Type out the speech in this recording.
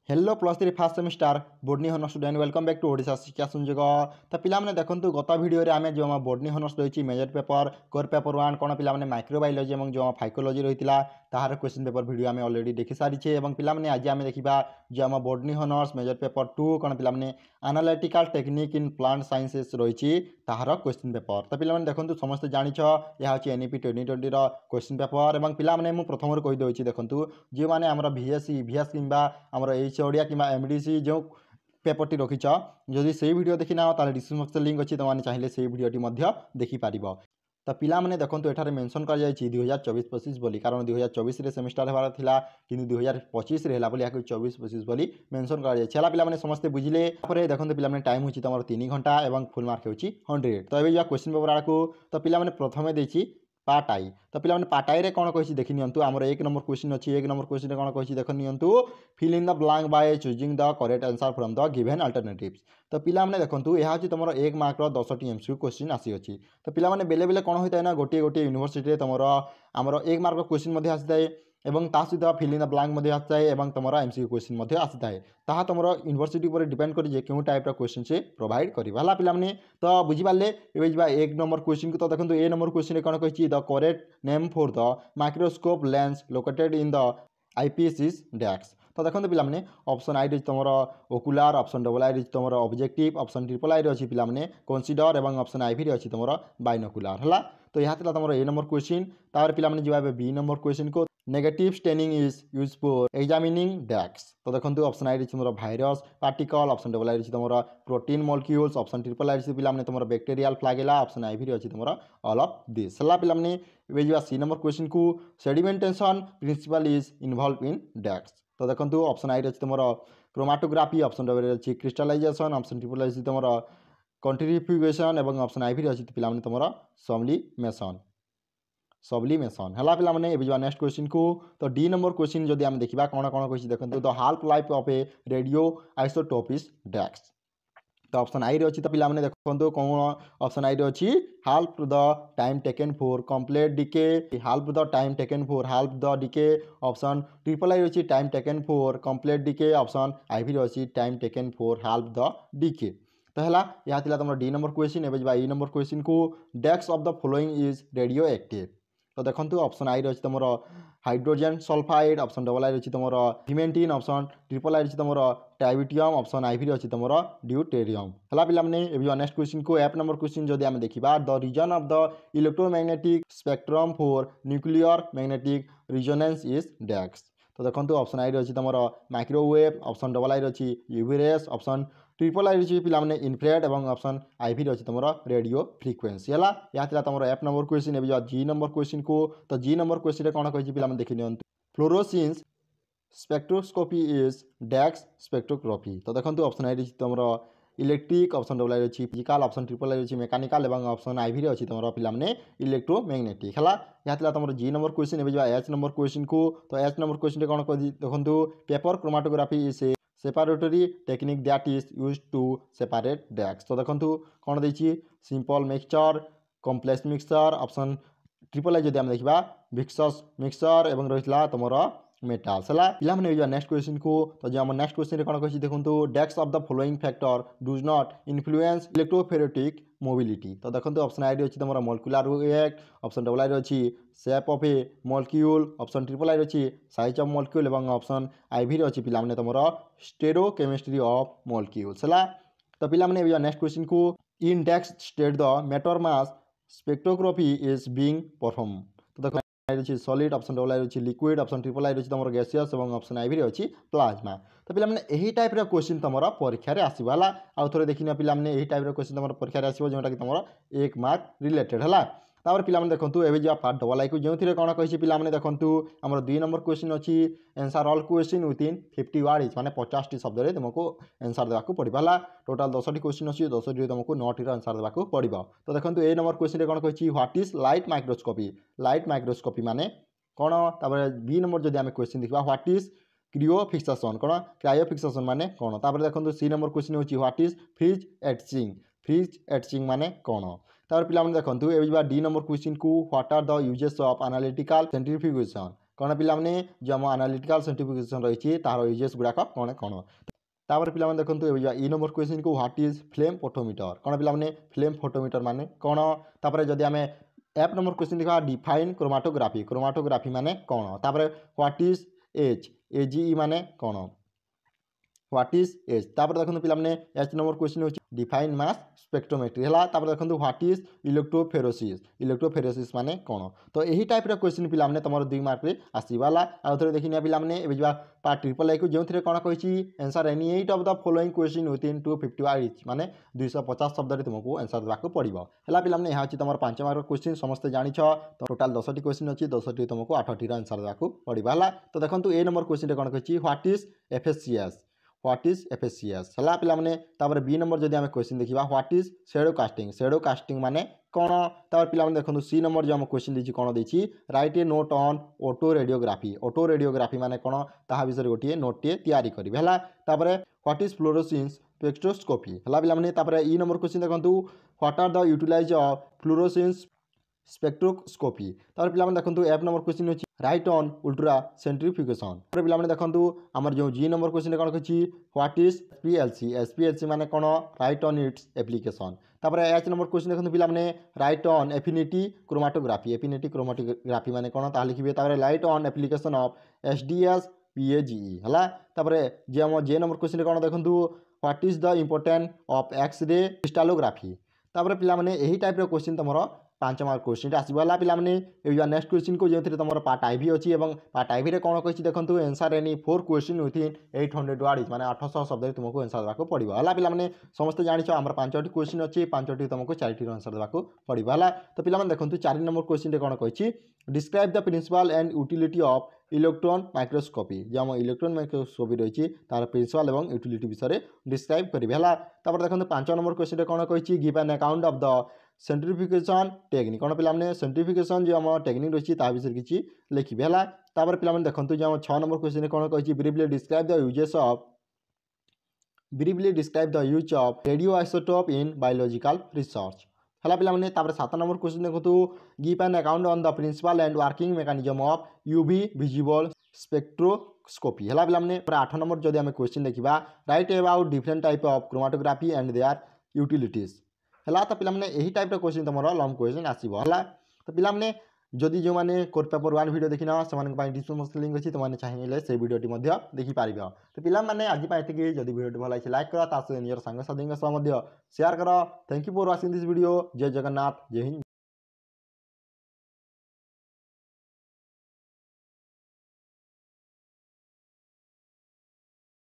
Hello plus three first semester बोर्डनी honours student welcome back to Odisha Shiksha Sanyog. तो पिलाने देखो गत भिडियो आम जो आम बोर्डनी हनर्स रही मेजर पेपर कोर पेपर 1 कौन पे माइक्रोबायोलॉजी और जो फाइकोलॉजी रही तार क्वेश्चन पेपर भिडियो आम अलरेडी देखी सारी और पिलाने आज आम देखा जो आम बोर्डनी हनर्स मेजर पेपर 2 कौन पे analytical technique in plant sciences रही तार क्वेश्चन पेपर। तो पिलाने देखो समस्त जानिछ यह हूँ एनईपी 2020 क्वेश्चन पेपर और पिलाने मुझे प्रथम कहीदे देखो जो मैंने आम VSc VS कि आमर एच ओडिया कि MDC जो पेपरटी रखिच जदि से वीडियो देखी ना तो डिस्क्रिप्शन बक्स लिंक अच्छी तुमने चाहिए से वीडियोटी देखिपार। तो पिलाने देखो एठारे मेंशन कर 2024-25 बोली कारण 2024 सेमिस्टर होबार थिला कि 2025 है 24-25 बोली मेंशन कर पिलाने समस्ते बुझिले देखो पिलाने टाइम होची तुम 3 घंटा और फुल मार्क होची 100। तो ये क्वेश्चन पेपर आड़ को तो पिलाने प्रथमे देछि पार्ट आई। तो पिलाने पार्ट आई रे कौन कही देखि नियंतु आमर 1 नंबर क्वेश्चन अच्छी 1 नंबर क्वेश्चन कौन कही देख नियंतु fill in the blank by choosing the correct answer from the given alternatives. तो पिलाने देखो यह हूँ तुम 1 मार्क 10टी MCQ क्वेश्चन आसी अच्छी। तो पिलाने बेले बेले कौन होता है ना गोटे गोटे यूनिवर्सिटी तुम आमर 1 मार्क क्वेश्चन आसी थाए एवं ता सहित फिल इन द ब्लैंक आसी थाए और तुम MCQ क्वेश्चन आसी थाए ताहा तुम यूनिवर्सिटी पर डिपेंड करे क्यों टाइप क्वेश्चन से प्रोवाइड करा पिलाने। तो बुझिपारे ये जा 1 नंबर क्वेश्चन को तो देखो ए नंबर क्वेश्चन कौन कही the correct name for the microscope lens located in the eyepiece is dash. तो देखो पिलाने ऑप्शन आई रही तुम ओकुलार ऑप्शन डबल आई रही तुम ऑब्जेक्टिव ऑप्शन ट्रिपल आई रही पिलाने कंसीडर और ऑप्शन आई भी अच्छी तुम बाइनोकुलार है। तो यह तुम ए नंबर क्वेश्चन तार पिलाने जो बी नंबर क्वेश्चन को negative staining is use for examining dash. तो देखो ऑप्शन आई रही तुम virus particle option double I रही तुम protein molecules option triple I रही पिलाने तुम बैक्टेरियल फ्लैगेला ऑप्शन आई भी अच्छी तुम ऑल ऑफ दिस है पिलाने। ये सी नंबर क्वेश्चन को sedimentation principle is involve in dash. तो देखो ऑप्शन आई रही तुम क्रोमाटोग्राफी ऑप्शन डबल अच्छी क्रिस्टलाइजेशन ऑप्शन ट्रिपल आई तुम कंट्रीफ्यूगेशन और ऑप्शन आई भी अच्छी पिलाने तुम सब्लिमेशन है पिलाने। ये नेक्स्ट क्वेश्चन को तो डी नंबर क्वेश्चन जदि आम देखा कौन कौन कही देखो the half life of a radio isotope is dash. तो ऑप्शन आई रही तो पिलाने देखो कौन ऑप्शन आई रही half the time taken for complete decay half the time taken for half the decay option triple I रही time taken for complete decay option I भी रही time taken for half the decay. तो है यह तुम D number question एवं ई number question को dash of the following is radio active. तो देखो ऑप्शन आई रही तुम hydrogen sulphide option double I रही तुम हिमेंटीन ऑप्शन ट्रिपल आई रही तुम टाइबिटियम ऑप्शन आई भी अच्छी तुम ड्यूटेरियम है पिलाने। नेक्स्ट क्वेश्चन को एप नंबर क्वेश्चन जदि आम देखा the region of the electromagnetic spectrum for nuclear magnetic resonance is dash. तो देखो ऑप्शन आई रही तुम माइक्रोवेव ऑप्शन डबल आई रही UV rays option triple I रही पिलाने इनफ्रारेड और ऑप्शन आई भी रही तुम रेडियो फ्रिक्वेंसी है। यह तुम एप नंबर क्वेश्चन ए जी नंबर क्वेश्चन को तो जी नंबर क्वेश्चन कौन कही पिलाने देखि नियंतु fluorescence spectroscopy is dash spectroscopy. तो देखो ऑप्शन आई रही तुम इलेक्ट्रिक ऑप्शन डबल आई रही फिजिकल ऑप्शन ट्रिपल आई रही मेकानिकल और ऑप्शन आई भी अच्छी तुम पिलाने इलेक्ट्रोमैग्नेटिक है। यह तुम जी नंबर क्वेश्चन ए एच नंबर क्वेश्चन को तो एच नंबर क्वेश्चन कौन कही देखो paper chromatography is separatory technique that is use to separate dash. तो देखो कौन देखिए simple mixture complex mixture option triple I जब आम देखा विक्सस मिक्सचर और रही तुम मेटाल्स है पिलाने नेक्स्ट क्वेश्चन को तो जो नेक्स्ट क्वेश्चन कौन कही देखो dash of the following factor does not influence electrophoretic mobility. तो देखो ऑप्शन आई रही तुम molecular weight option double I रही shape of a molecule option triple I रही साइज ऑफ मॉलिक्यूल और ऑप्शन आई भी रही पिलाने तुम स्टेरोकेमिस्ट्री ऑफ मॉलिक्यूल्स है। तो पिलाने नेक्स्ट क्वेश्चन को in dash state the matter mass spectroscopy is being perform. तो देखो रही सॉलिड ऑप्शन डबल आई रही लिक्विड ऑप्शन ट्रिपल आई रही तुम गैसियस और ऑप्शन आई भी रही प्लाज्मा। तो पिलाने यही टाइप क्वेश्चन तुम परीक्षा आसो है आउ थे देखिए पिलाने यही टाइप क्वेश्चन तुम परीक्षा आसो जोटा कि तुम 1 मार्क रिलेटेड है। तापर पिलाने देखो एवं जा पार्ट डबल आई को जो कौन कही पिलाने देखो आम 2 नंबर क्वेश्चन अच्छी answer all question within 50 word माने 50 टी शब्द तुमको एंसर देवाक पड़ा टोटाल 10टी क्वेश्चन अच्छी 10 तुमको 9टी आंसर देवाक पड़ो। तो देखो ए नंबर क्वेश्चन कौन कही व्हाट इज लाइट माइक्रोस्कोपी माने कौन तापर बी नंबर जब आम क्वेश्चन देखा व्हाट इज क्रियोफिक्सेशन कौन क्रायोफिक्सेशन माने कौन तापर देखो सी नंबर क्वेश्चन होची व्हाट इज फ्रिज एटचिंग माने कौन तापर पिलाने देखो ए डी नंबर क्वेश्चन को what are the uses of analytical centrifugation କ'ଣ ପିଲାମାନେ ଯେଉଁ ଆମ ଆନାଲିଟିକାଲ ସାଇଣ୍ଟିଫିକେସନ୍ ରହିଛି ତାହାର ୟୁଜେସ୍ ଗୁଡ଼ାକ କ'ଣ କ'ଣ। ତାପରେ ପିଲାମାନେ ଦେଖନ୍ତୁ ଏବେ ଯିବା ଇ ନମ୍ବର କ୍ୱେଶ୍ଚିନ୍କୁ ହ୍ୱାଟ୍ ଇଜ୍ ଫ୍ଲେମ୍ ଫୋଟୋମିଟର। କ'ଣ ପିଲାମାନେ ଫ୍ଲେମ୍ ଫୋଟୋମିଟର ମାନେ କ'ଣ। ତାପରେ ଯଦି ଆମେ ଏଫ୍ ନମ୍ବର କ୍ୱେଶ୍ଚିନ୍ ଦେଖିବା ଡିଫାଇନ୍ କ୍ରୋମାଟୋଗ୍ରାଫି। କ୍ରୋମାଟୋଗ୍ରାଫି ମାନେ କ'ଣ। ତାପରେ ହ୍ୱାଟ୍ ଇଜ୍ ଏଜ୍ ଏଜିଇ ମାନେ କ'ଣ। What is H। तापर देखो पिलाने एच नंबर क्वेश्चन होची डिफाइन मास स्पेक्ट्रोमेट्री है। तापर देखो व्हाट इज इलेक्ट्रोफेरोसिस। इलेक्ट्रोफेरोसिस माने कौन। तो यही टाइप क्वेश्चन पिलाने तुम 2 मार्क रे आसीबाला। आउ थे देखिए पिलाने ए जा पार्ट ट्रिपल आई को जो थे कौन कही answer any 8 of the following question within 250 words माने 250 शब्द तुमको आंसर देवाक पड़ो है। पिलाने यहाँ तुम 5 मार्क क्वेश्चन समस्त जान तो टोटाल 10टी क्वेश्चन अच्छी 10टी तुमको 8टी आंसर देवाक पड़ो है। तो देखो ए नंबर क्वेश्चन कौन कही व्हाट इज एफएससीएस। व्हाट इज एफएससीएस है पिलाने। तापर बी नंबर जब आम क्वेश्चन देखा what is shadow casting. Shadow casting माने कौन। तापर पिलाने देखो सी नंबर जो आम क्वेश्चन देती कौन देती right A note on auto radiography. Auto radiography माने कौन ता विषय गोटे नोटे तैयारी करेंगे है। तापर व्हाट इज फ्लोरोसेंस स्पेक्ट्रोस्कोपी है पिलाने। तापर ई नंबर क्वेश्चन देखो what are the utilize of fluorescence spectroscopy. तापर पिलाने देखो एफ नंबर क्वेश्चन अच्छी राइट ऑन उल्ट्रा सेंट्रीफ्यूगेशन। पिलाने देखो आमर जो जी नंबर क्वेश्चन कौन कही व्हाट इज एसपीएलसी। एसपीएलसी माने कौन राइट ऑन इट्स एप्लिकेशन। तापर एच नंबर क्वेश्चन देखो पिलाने write on affinity chromatography. Affinity chromatography माने कौन ता लिखिए। तापर write on application of SDS PAGE है। तापर जे आम जे नंबर क्वेश्चन कौन देखो what is the importance of X-ray crystallography. तापर पिलाने यही टाइप क्वेश्चन तुम 5 मार्क क्वेश्चन आसगला। पिलाने नेक्स्ट क्वेश्चन को जो तुम पार्ट आईवी अच्छी और पार्ट आईवी रे कौन कही देखो answer any 4 question within 800 words माने 800 शब्द तुमको आंसर देवाक पड़ो है। पिलाने समस्त जानिछ आमर 5टी क्वेश्चन अच्छी 5टी तुमको 4टी आंसर देवाक पड़ो है। तो पिलाने देखो 4 नंबर क्वेश्चन कौन कही describe the principle and utility of electron microscopy. जो आम इलेक्ट्रॉन माइक्रोस्कोपी रही तार प्रिंसिपल और यूटिलिटी विषय डिस्क्राइब करेंगे है। तापर देखो 5 नंबर क्वेश्चन कौन कही give an account of the centrifugation technique. कौन पिलाने सेंट्रीफ्यूगेशन जो आम टेक्निक रही है विषय किसी लिखे है। तापर पिलाने देखो जो आम 6 नंबर क्वेश्चन कौन कही briefly describe the use of radio isotope in biological research है। पिलाने तापर 7 नंबर क्वेश्चन देखो give an account on the principle and working mechanism of UV visible spectroscopy है। पिलाने 8 नंबर जब आम क्वेश्चन देखा write about different type of chromatography and their utilities है। तो पिलाने यही टाइप क्वेश्चन तुम लंग क्वेश्चन आसो है। तो पिलाने जदि जो मैंने कोर पेपर 1 वीडियो देखी ना से डिस्क्रिप्शन लिंक अच्छी तुमने चाहिए से वीडियोटी देखिपार। तो पिलाने आज ये जब वीडियो भल लगे लाइक कर निजर सांग साथी सेयार कर। Thank you for watching this video. जय जगन्नाथ जय हिंद।